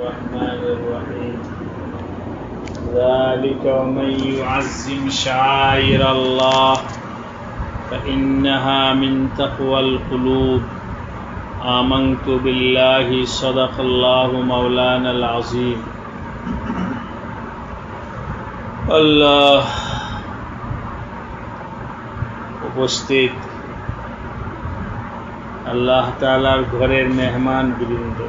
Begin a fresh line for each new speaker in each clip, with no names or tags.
الرحمن الرحيم ذلك ومن يعظم شعائر الله فإنها من تقوى القلوب آمنت بالله صدق الله مولانا العظيم আল্লাহ উপস্থিত আল্লাহ তাআলার ঘরের মেহমান বৃন্দ,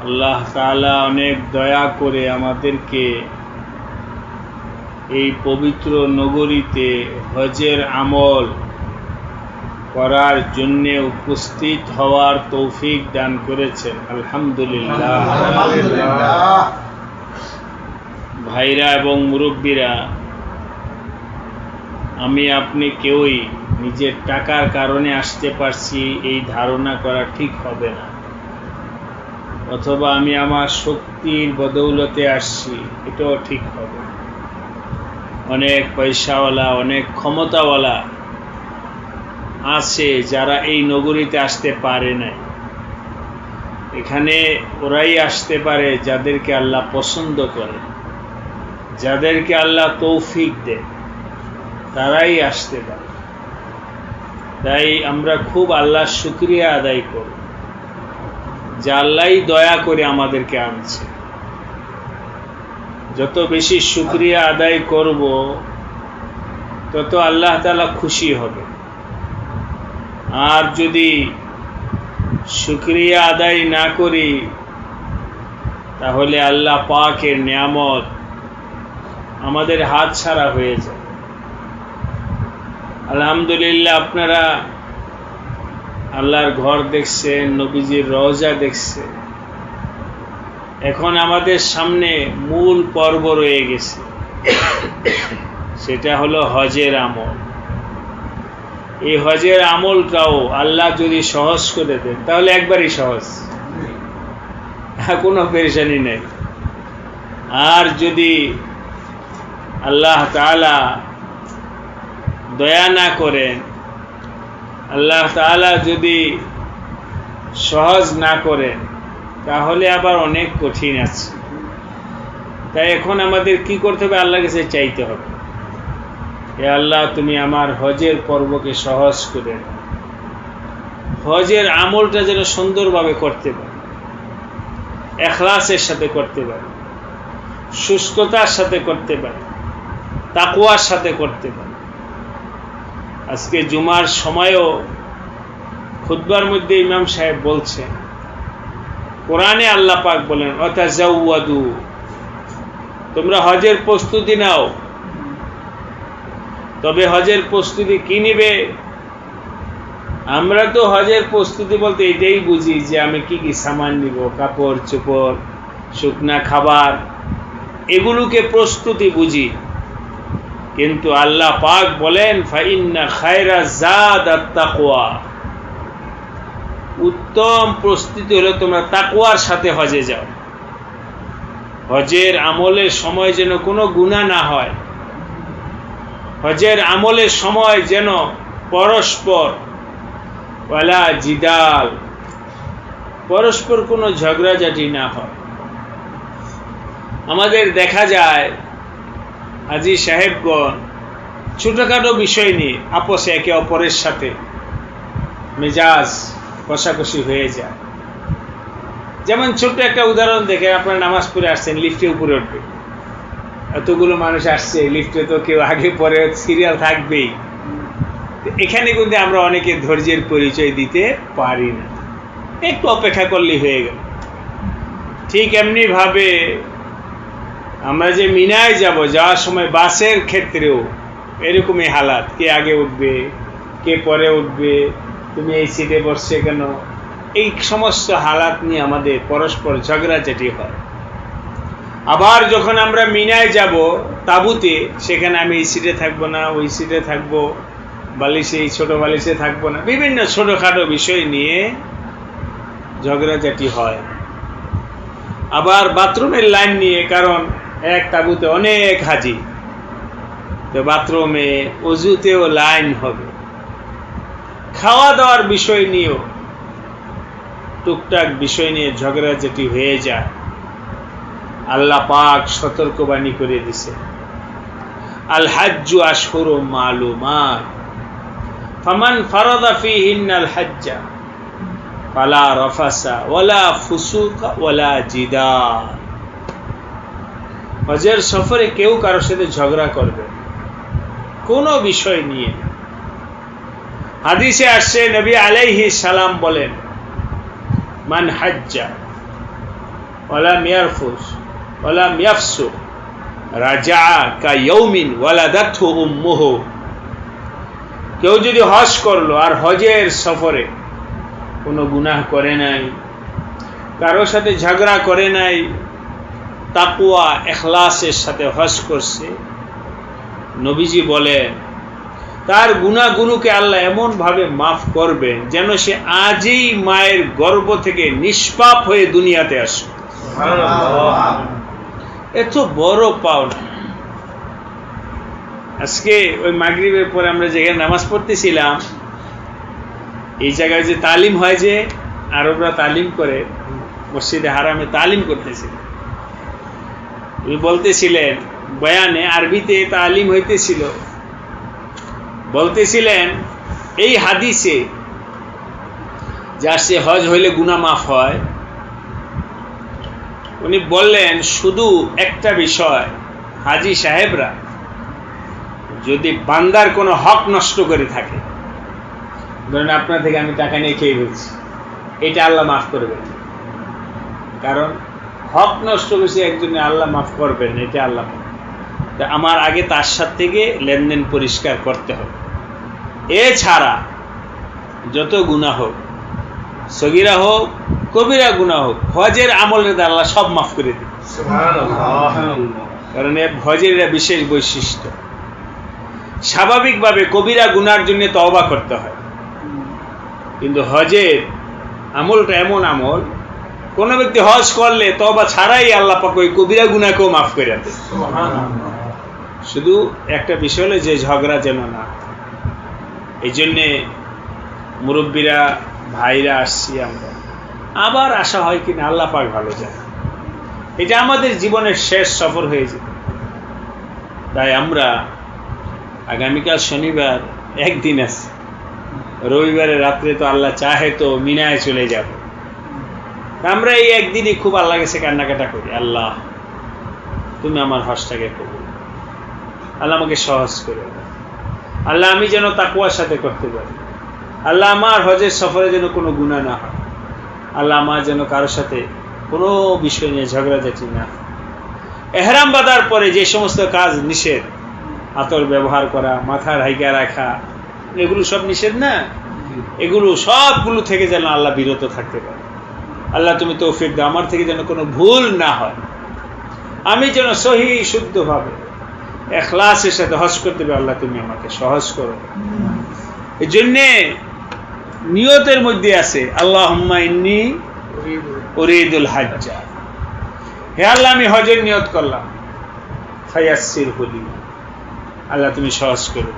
আল্লাহ তাআলা অনেক দয়া করে আমাদেরকে এই পবিত্র নগরীতে হজের আমল করার জন্য উপস্থিত হওয়ার তৌফিক দান করেছেন। আলহামদুলিল্লাহ। ভাইরা এবং মুরব্বীরা, আমি আপনি কেউই নিজের টাকার কারণে আসতে পারছি এই ধারণা করা ঠিক হবে না, অথবা আমি আমার শক্তির বদৌলতে আসছি এটাও ঠিক হবে। অনেক পয়সাওয়ালা, অনেক ক্ষমতাওয়ালা আছে যারা এই নগরীতে আসতে পারে না। এখানে ওরাই আসতে পারে যাদেরকে আল্লাহ পছন্দ করে, যাদেরকে আল্লাহ তৌফিক দেয়, তারাই আসতে পারে। তাই আমরা খুব আল্লাহর শুকরিয়া আদায় করব যে আল্লাহই দয়া করে আমাদেরকে আনছে। যত বেশি শুকরিয়া আদায় করব তত আল্লাহ তাআলা খুশি হবে। আর যদি শুকরিয়া আদায় না করি তাহলে আল্লাহ পাকের নিয়ামত আমাদের হাত ছাড়া হয়ে যায়। আলহামদুলিল্লাহ, আপনারা আল্লাহর ঘর দেখছেন, নবীজির রওজা দেখছেন। এখন আমাদের সামনে মূল পর্ব রয়ে গেছে, সেটা হলো হজের আমল। এই হজের আমলটাও আল্লাহ যদি সহজ করে দেন তাহলে একবারই সহজ, কোনো পেরেশানি নেই। আর যদি আল্লাহ তাআলা দয়া না করেন, আল্লাহ তাআলা যদি সহজ না করেন তাহলে আবার অনেক কঠিন আছে। তাই এখন আমাদের কি করতে হবে? আল্লাহর কাছে চাইতে হবে, হে আল্লাহ তুমি আমার হজের পর্বকে সহজ করে দাও। হজের আমলটা যেন সুন্দরভাবে করতে পারি, ইখলাসের সাথে করতে পারি, সুস্থতার সাথে করতে পারি, তাকওয়ার সাথে করতে পারি। আজকে জুমার সময়ও খুতবার মধ্যে ইমাম সাহেব বলছেন, কোরআনে আল্লাহ পাক বলেন ওয়াতাজাওয়াদু, তোমরা হজের প্রস্তুতি নাও। তবে হজের প্রস্তুতি কি নিবে? আমরা তো হজের প্রস্তুতি বলতে এটাই বুঝি যে আমি কি কি সামান নিব, কাপড় চোপড়, শুকনা খাবার, এগুলোকে প্রস্তুতি বুঝি। কিন্তু আল্লাহ পাক বলেন ফাইন্না খায়রা যাদ আত-তাকওয়া, উত্তম প্রস্তুতি হলো তোমরা তাকওয়ার সাথে হজে যাও। হজের আমলের সময় যেন কোনো গুনাহ না হয়, হজের আমলের সময় যেন পরস্পর ওয়ালা জিদাল, পরস্পর কোনো ঝগড়াঝাটি না হয়। আমাদের দেখা যায় হাজী সাহেবগণ ছোটখাটো বিষয় নিয়ে আপোষে একে অপরের সাথে মেজাজ কষাকষি হয়ে যায়। যেমন ছোট্ট একটা উদাহরণ দেখে, আপনারা নামাজ পড়ে আসছেন, লিফটে উপরে উঠবে, এতগুলো মানুষ আসছে, লিফটে তো কেউ আগে পরে সিরিয়াল থাকবেই। এখানে কিন্তু আমরা অনেকে ধৈর্যের পরিচয় দিতে পারি না, একটু অপেক্ষা করলেই হয়ে গেল। ঠিক এমনি ভাবে আমরা যে মিনায় যাব, যাওয়ার সময় বাসের ক্ষেত্রেও এরকমই হালাত, কে আগে উঠবে, কে পরে উঠবে, তুমি এই সিটে বসছে কেন, এই সমস্ত হালাত নিয়ে আমাদের পরস্পর ঝগড়াঝাটি হয়। আবার যখন আমরা মিনায় যাব তাঁবুতে, সেখানে আমি এই সিটে থাকবো না, ওই সিটে থাকবো, বালিশে, এই ছোট বালিশে থাকবো না, বিভিন্ন ছোটখাটো বিষয় নিয়ে ঝগড়াঝাটি হয়। আবার বাথরুমের লাইন নিয়ে, কারণ এক তাঁবুতে অনেক হাজি, তো বাথরুমে ওযুতেও লাইন হবে। খাওয়া দাওয়ার বিষয় নিয়েও টুকটাক বিষয় নিয়ে ঝগড়াঝাটি হয়ে যায়, আল্লাহ পাক সতর্কবাণী করে দিছে, আল হাজ্জু আশহুরুম মালুমাত ফামান ফারাদা ফীহিন্নাল হাজ্জা ফালা রাফাসা ওয়ালা ফুসুকা ওয়ালা জিদাল। হজের সফরে কেউ কারোর সাথে ঝগড়া করবে কোনো বিষয় নিয়ে। হাদিসে আসছে, নবী আলাইহিস সালাম বলেন, মান হাজ্জা ওয়ালাম ইয়ারফুস ওয়ালাম ইয়াফসুক রাজা কা ইয়াউমিন ওয়ালাদাতহু উম্মুহু। কেউ যদি হজ করলো আর হজের সফরে কোনো গুনাহ করে নাই, কারোর সাথে ঝগড়া করে নাই, তাকওয়া ইখলাসের সাথে হজ করছে, নবীজি বলেন তার গুনাহগুলোকে আল্লাহ এমন ভাবে মাফ করবেন যেন সে আজই মায়ের গর্ভ থেকে নিষ্পাপ হয়ে দুনিয়াতে আসে। এত বড় পাওনা। আজকে ওই মাগরিবের পরে আমরা যেখানে নামাজ পড়তেছিলাম, এই জায়গায় যে তালিম হয়, যে আরবরা তালিম করে, মসজিদে হারামে তালিম করতেছিল, উনি বলতেছিলেন বয়ানে, আরবিতে তালিম হইতেছিল, বলতেছিলেন এই হাদিসে যার সে হজ হইলে গুনাহ মাফ হয়, উনি বললেন শুধু একটা বিষয়, হাজি সাহেবরা যদি বান্দার কোনো হক নষ্ট করে থাকে, ধরেন আপনার থেকে আমি টাকা নিয়ে খেয়ে ফেলছি, এটা আল্লাহ মাফ করবেন, কারণ হক নষ্ট করেছে একজনে, আল্লাহ মাফ করবেন, এটা আল্লাহ। আমার আগে তার সাথে থেকে লেনদেন পরিষ্কার করতে হবে। এছাড়া যত গুনাহ হোক, সগীরা হোক কবিরা গুনাহ হোক, হজের আমলের দ্বারা আল্লাহ সব মাফ করে দেবে, কারণ হজের বিশেষ বৈশিষ্ট্য। স্বাভাবিকভাবে কবিরা গুনার জন্য তওবা করতে হয়, কিন্তু হজের আমলটা এমন আমল, কোন ব্যক্তি হজ করলে তওবা ছাড়াই আল্লাহ পাক ওই কবিরা গুনাহকেও মাফ করে দেন। শুধু একটা বিষয় হলো যে ঝগড়া যেন না। এই জন্যে মুরব্বীরা, ভাইরা আসছি আমরা, আবার আশা হয় কিনা আল্লাহ পাক ভালো জানে, এটা আমাদের জীবনের শেষ সফর হয়ে যাবে। তাই আমরা আগামীকাল শনিবার একদিন আছে, রবিবারের রাত্রে তো আল্লাহ চাহে তো মিনায় চলে যাব। আমরা এই একদিনই খুব আল্লাহর কাছে কান্নাকাটা করি, আল্লাহ তুমি আমার হজটাকে কবুল, আল্লাহ আমাকে সহজ করে দাও, আল্লাহ আমি যেন তাকওয়ার সাথে করতে পারি, আল্লাহ আমার হজের সফরে যেন কোনো গুনাহ না হয়, আল্লাহ আমার যেন কারোর সাথে কোনো বিষয় নিয়ে ঝগড়াঝাটি না হয়। এহরাম বাঁধার পরে যে সমস্ত কাজ নিষেধ, আতর ব্যবহার করা, মাথার হাইকা রাখা, এগুলো সব নিষেধ না, এগুলো সবগুলো থেকে যেন আল্লাহ বিরত থাকতে পারে। আল্লাহ তুমি তৌফিক দাও, আমার থেকে যেন কোনো ভুল না হয়, আমি যেন সহি শুদ্ধভাবে ইখলাসের সাথে হজ করতে পারি, আল্লাহ তুমি আমাকে সহজ করো। এই জন্যে নিয়তের মধ্যে আছে আল্লাহুম্মা ইন্নী উরিদুল হাজ্জা, হে আল্লাহ আমি হজের নিয়ত করলাম, ফায়াসসিরহু লি, আল্লাহ তুমি সহজ করো,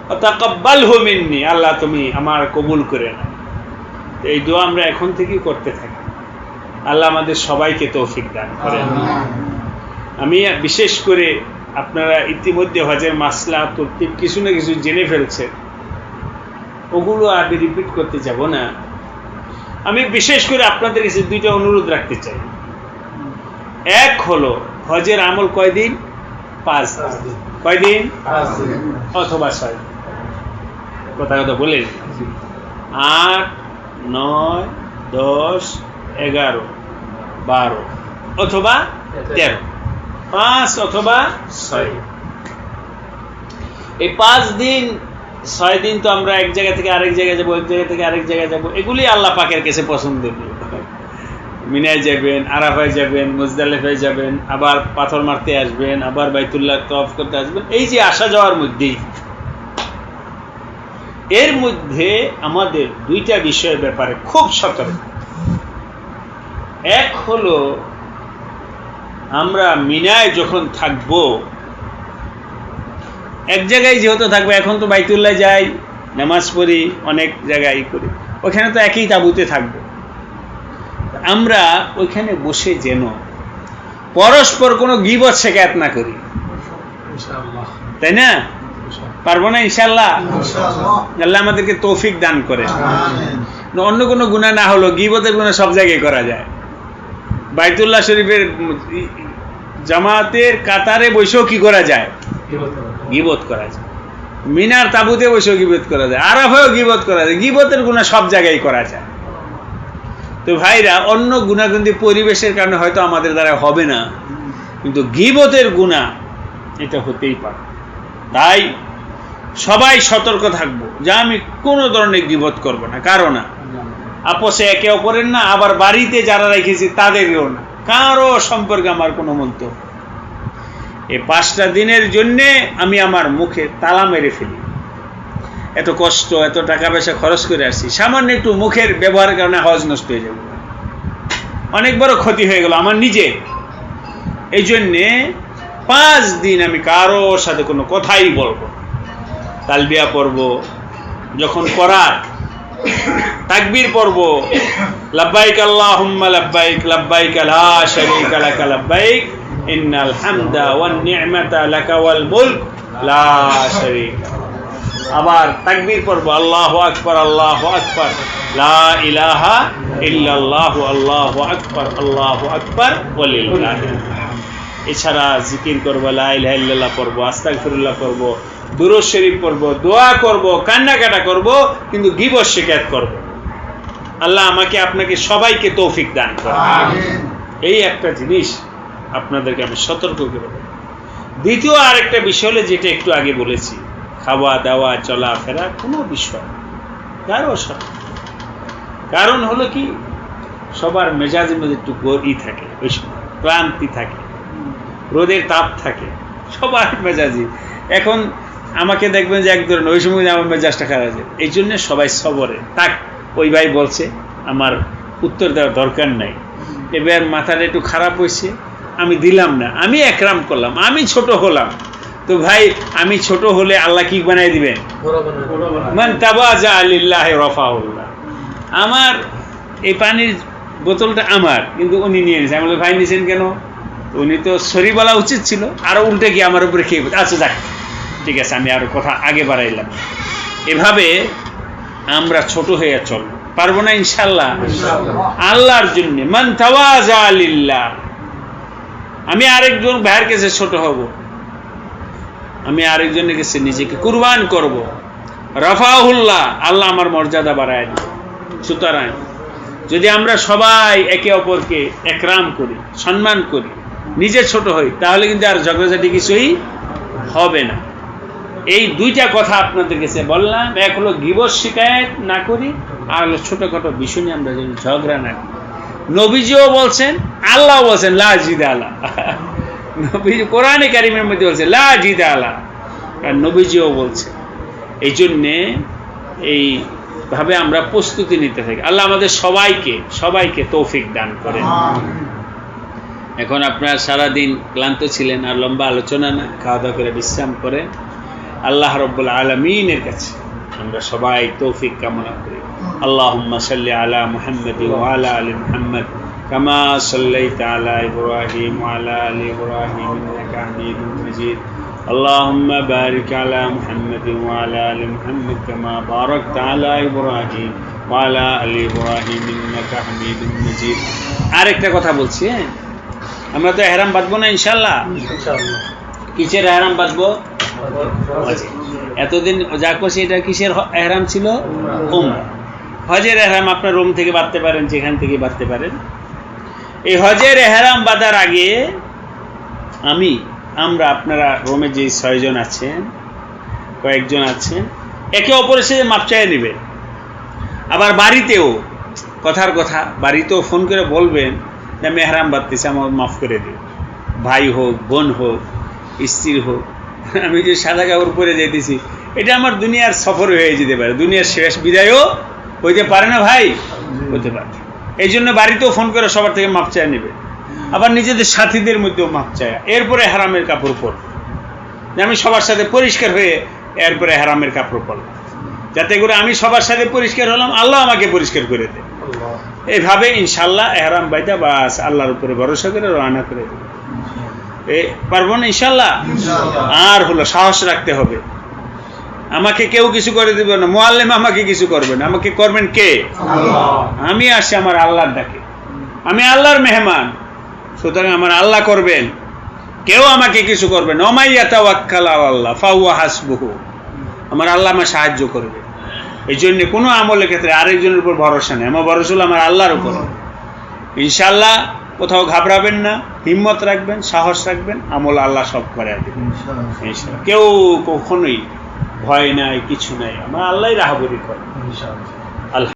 ওয়া তাকাব্বালহু মিন্নি, আল্লাহ তুমি আমার কবুল করে নাও। এই দোয়া আমরা এখন থেকেই করতে থাকি, আল্লাহ আমাদের সবাইকে তৌফিক দান করেন। আমি বিশেষ করে আপনারা ইতিমধ্যে হজের মাসলা তরতিব কিছু না কিছু জেনে ফেলছেন, ওগুলো আমি রিপিট করতে যাব না। আমি বিশেষ করে আপনাদের কাছে দুইটা অনুরোধ রাখতে চাই। এক হলো হজের আমল কয়দিন? 5 দিন। কয়দিন? 5 দিন অথবা 6 দিন, কথা বলে 8, 9, 10, 11, 12 অথবা 13, 5 অথবা 6। এই 5 দিন 6 দিন তো আমরা এক জায়গা থেকে আরেক জায়গায় যাবো, এক জায়গা থেকে আরেক জায়গায় যাবো, এগুলি আল্লাহ পাকের কাছে পছন্দনীয়। মিনায় যাবেন, আরাফায় যাবেন, মুজদালিফায় যাবেন, আবার পাথর মারতে আসবেন, আবার বাইতুল্লাহ তওয়াফ করতে আসবেন, এই যে আসা যাওয়ার মধ্যেই, এর মধ্যে আমাদের দুইটা বিষয়ের ব্যাপারে খুব সতর্ক। এক হলো আমরা মিনায় যখন থাকবো, এক জায়গায় যেহেতু থাকবো, এখন তো বাইতুল্লাহ যাই, নামাজ পড়ি, অনেক জায়গায় করি, ওখানে তো একই তাঁবুতে থাকবো। আমরা ওইখানে বসে যেন পরস্পর কোনো গীবত শিকায়ত না করি, তাই না? পারবো না ইনশাআল্লাহ? আল্লাহ আমাদেরকে তৌফিক দান করে। অন্য কোনো গুনাহ না হলো গীবতের গুনাহ সব জায়গায় করা যায়। বাইতুল্লাহ শরীফের জামাতের কাতারে বসেও কি করা যায়? গীবত করা যায়। মিনার তাবুতে বসেও গীবত করা যায়, আরাফায়ও গীবত করা যায়। গীবতের গুনাহ সব জায়গায় করা যায়। তো ভাইরা, অন্য গুনাহ কিন্তু পরিবেশের কারণে হয়তো আমাদের দ্বারা হবে না, কিন্তু গীবতের গুনাহ এটা হতেই পারে। তাই সবাই সতর্ক থাকবো যে আমি কোনো ধরনের গীবত করব না, কারো না, আপোষে একে অপরের না, আবার বাড়িতে যারা রেখেছি তাদেরও না, কারো সম্পর্কে আমার কোনো মন্তব্য। এই 5টা দিনের জন্যে আমি আমার মুখে তালা মেরে ফেলি। এত কষ্ট, এত টাকা পয়সা খরচ করে আসছি, সামান্য একটু মুখের ব্যবহারের কারণে হজ নষ্ট হয়ে যাবে, অনেক বড় ক্ষতি হয়ে গেল আমার নিজে। এই জন্যে 5 দিন আমি কারোর সাথে কোনো কথাই বলবো। তালবিয়া পড়ব, যখন করার তাকবীর পড়ব, লাব্বাইক আল্লাহুম্মা লাব্বাইক লাব্বাইক লা শারীকা লাক লাব্বাইক ইন্নাল হামদা ওয়ান নি'মাতা লাকা ওয়াল মুলক লা শারীকা। আবার তাকবীর পড়ব, আল্লাহু আকবার আল্লাহু আকবার লা ইলাহা ইল্লাল্লাহু আল্লাহু আকবার ওয়ালিল্লাহিল হামদ। এছাড়া জিকির করব, লা ইলাহা ইল্লাল্লাহ পড়ব, আস্তাগফিরুল্লাহ পড়ব, দুরূদ শরীফ পড়ব, দোয়া করব, কান্নাকাটা করব, কিন্তু গীবত শিকায়ত করব। আল্লাহ আমাকে আপনাকে সবাইকে তৌফিক দান করুন। আমিন। এই একটা জিনিস আপনাদেরকে আমি সতর্ক করে দেব। দ্বিতীয় আরেকটা বিষয় হলো, যেটা একটু আগে বলেছি, খাওয়া দাওয়া চলাফেরা কোনো বিষয় কারো সাথে, কারণ হলো কি, সবার মেজাজের মধ্যে একটু গরম থাকে, ওই সময় ক্লান্তি থাকে, রোদের তাপ থাকে, সবার মেজাজি। এখন আমাকে দেখবেন যে এক ধরনের, ওই সময় আমার মেজাজটা খারাপ আছে। এই জন্য সবাই সবরে থাক। ওই ভাই বলছে, আমার উত্তর দেওয়ার দরকার নাই, এবার মাথাটা একটু খারাপ হয়েছে, আমি দিলাম না, আমি একরাম করলাম, আমি ছোট হলাম। তো ভাই, আমি ছোট হলে আল্লাহ কি বানাই দিবেন? মান তাওয়াজা লিল্লাহি রাফাহুল্লাহ। আমার এই পানির বোতলটা আমার, কিন্তু উনি নিয়ে নিয়েছে। আমি বলি, ভাই নিয়েছেন কেন? উনি তো সরি বলা উচিত ছিল, আরো উল্টে গিয়ে আমার উপরে খেয়ে, আচ্ছা যাক ঠিক আছে, আমি আরো কথা আগে বাড়াইলাম। এভাবে আমরা ছোট হয়ে চলব, পারবো না ইনশাআল্লাহ? আল্লাহর জন্য মান তাওয়াজা লিল্লাহ। আমি আরেকজন ভাইয়ের কাছে ছোট হব, আমি আরেকজনের কাছে নিজেকে কুরবান করব, রাফাহুল্লাহ, আল্লাহ আমার মর্যাদা বাড়ায় দিবে। সুতরাং যদি আমরা সবাই একে অপরকে একরাম করি, সম্মান করি, নিজে ছোট হই, তাহলে কিন্তু আর ঝগড়াঝাটি কিছুই হবে না। এই 2টা কথা আপনাদের কাছে বললাম। এক হলো গীবত শিকায়ত না করি, আর হলো ছোটখাটো বিষয় নিয়ে আমরা যদি ঝগড়া না করি। নবীজিও বলছেন, আল্লাহ বলছেন লা জিদালা। নবীজি কোরআনে কারিমের মধ্যে বলছে লা জিদালা, আর নবীজিও বলছে। এই জন্যে এইভাবে আমরা প্রস্তুতি নিতে থাকি। আল্লাহ আমাদের সবাইকে তৌফিক দান করেন। এখন আপনারা সারাদিন ক্লান্ত ছিলেন, আর লম্বা আলোচনা না, খাওয়া দাওয়া করে বিশ্রাম করে আল্লাহ রাব্বুল আলামিনের কাছে আমরা সবাই তৌফিক কামনা করি। আল্লাহুম্মা সাল্লি আলা মুহাম্মাদ ওয়া আলা আলি মুহাম্মাদ কামা সাল্লাইতা আলা ইব্রাহিম ওয়া আলা আলি ইব্রাহিম ইন্নাকা হামিদুম মাজিদ। আল্লাহুম্মা বারিক আলা মুহাম্মাদ ওয়া আলা আলি মুহাম্মাদ কামা বারাকতা আলা ইব্রাহিম ওয়া আলা আলি ইব্রাহিম ইন্নাকা হামিদুম মাজিদ। আরেকটা কথা বলছি, হ্যাঁ, আমরা তো ইহরাম বাঁধবো না ইনশাআল্লাহ? ইনশাআল্লাহ। কিসের ইহরাম বাঁধবো? এতদিন যা করছি এটা কিসের ইহরাম ছিল? উমরা। হজের ইহরাম আপনার রোম থেকে বাঁধতে পারেন, যেখান থেকে বাঁধতে পারেন। এই হজের ইহরাম বাঁধার আগে আমরা আপনারা রোমে যে 6 জন আছেন, কয়েকজন আছেন, একে অপরের সাথে মাপ চাইয়ে নেবে। আবার বাড়িতেও কথার কথা, বাড়িতেও ফোন করে বলবেন যে আমি ইহরাম বাঁধতেছি, আমার মাফ করে দিন। ভাই হোক, বোন হোক, স্ত্রী হোক, আমি যে সাদা কাপড় পরে যেতেছি, এটা আমার দুনিয়ার সফর হয়ে যেতে পারে, দুনিয়ার শেষ বিদায়ও হইতে পারে না ভাই, হতে পারে। এই জন্য বাড়িতেও ফোন করে সবার থেকে মাপ চায় নেবে। আবার নিজেদের সাথীদের মধ্যেও মাপ চায়, এরপরে হারামের কাপড় পরবে। আমি সবার সাথে পরিষ্কার হয়ে এরপরে হারামের কাপড় পরলাম, যাতে করে আমি সবার সাথে পরিষ্কার হলাম, আল্লাহ আমাকে পরিষ্কার করে দেয়। এইভাবে ইনশাল্লাহ এহরাম বাইদা বাস আল্লাহর উপরে ভরসা করে রওনা করে দেব। পারবো না ইনশাল্লাহ? আর হলো সাহস রাখতে হবে। আমাকে কেউ কিছু করে দিবে না, মুআল্লিম আমাকে কিছু করবে না, আমাকে করবেন কে? আমি আসছি আমার আল্লাহর ডাকে, আমি আল্লাহর মেহমান, সুতরাং আমার আল্লাহ করবেন, কেউ আমাকে কিছু করবে না। ওমাই ইয়াতাওয়াক্কাল আলাল্লাহ ফাহুয়া হাসবুহু, আমার আল্লাহ আমার সাহায্য করবে। এই জন্য কোনো আমলের ক্ষেত্রে আরেকজনের উপর ভরসা নেই, আমার ভরসা হলো আমার আল্লাহর উপর। ইনশাল্লাহ কোথাও ঘাবড়াবেন না, হিম্মত রাখবেন, সাহস রাখবেন, আমল আল্লাহ সব করে দেবেন ইনশাআল্লাহ। কেউ কখনোই ভয় নাই, কিছু নাই, আমার আল্লাহই রাহাবরি করে। আল্লাহ